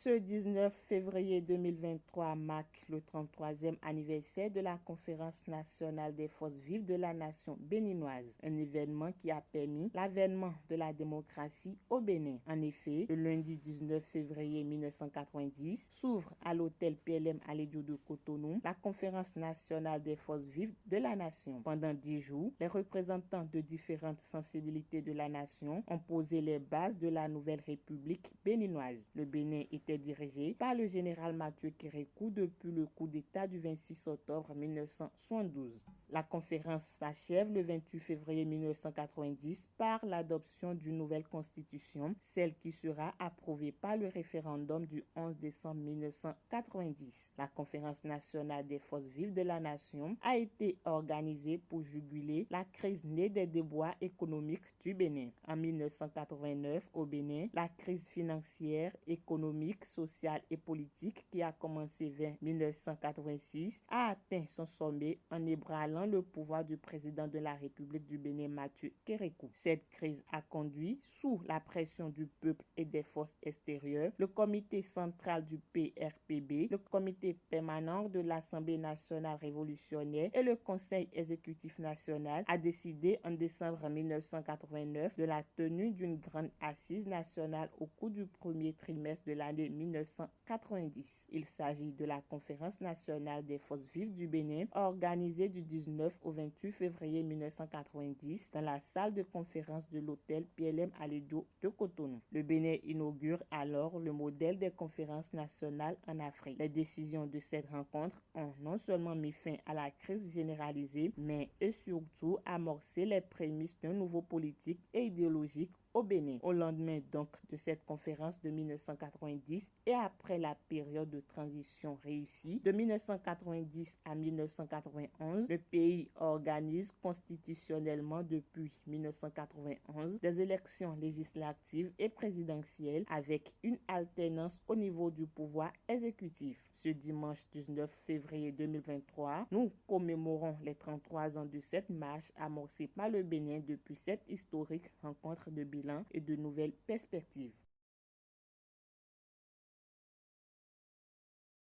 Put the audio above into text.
Ce 19 février 2023 marque le 33e anniversaire de la Conférence nationale des forces vives de la nation béninoise, un événement qui a permis l'avènement de la démocratie au Bénin. En effet, le lundi 19 février 1990 s'ouvre à l'hôtel PLM Alédio de Cotonou la Conférence nationale des forces vives de la nation. Pendant 10 jours, les représentants de différentes sensibilités de la nation ont posé les bases de la nouvelle République béninoise. Le Bénin était dirigé par le général Mathieu Kérékou depuis le coup d'État du 26 octobre 1972. La conférence s'achève le 28 février 1990 par l'adoption d'une nouvelle constitution, celle qui sera approuvée par le référendum du 11 décembre 1990. La conférence nationale des forces vives de la nation a été organisée pour juguler la crise née des déboires économiques du Bénin. En 1989, au Bénin, la crise financière, économique, sociale et politique qui a commencé vers 1986 a atteint son sommet en ébranlant le pouvoir du président de la République du Bénin, Mathieu Kérékou. Cette crise a conduit, sous la pression du peuple et des forces extérieures, le comité central du PRPB, le comité permanent de l'Assemblée nationale révolutionnaire et le conseil exécutif national à décider en décembre 1989 de la tenue d'une grande assise nationale au cours du premier trimestre de l'année 1990. Il s'agit de la Conférence nationale des forces vives du Bénin, organisée du 19 au 28 février 1990 dans la salle de conférence de l'hôtel PLM Alédio de Cotonou. Le Bénin inaugure alors le modèle des conférences nationales en Afrique. Les décisions de cette rencontre ont non seulement mis fin à la crise généralisée, mais et surtout amorcé les prémices d'un nouveau politique et idéologique au Bénin. Au lendemain donc de cette conférence de 1990 et après la période de transition réussie de 1990 à 1991, le pays organise constitutionnellement depuis 1991 des élections législatives et présidentielles avec une alternance au niveau du pouvoir exécutif. Ce dimanche 19 février 2023, nous commémorons les 33 ans de cette marche amorcée par le Bénin depuis cette historique rencontre de bilan et de nouvelles perspectives.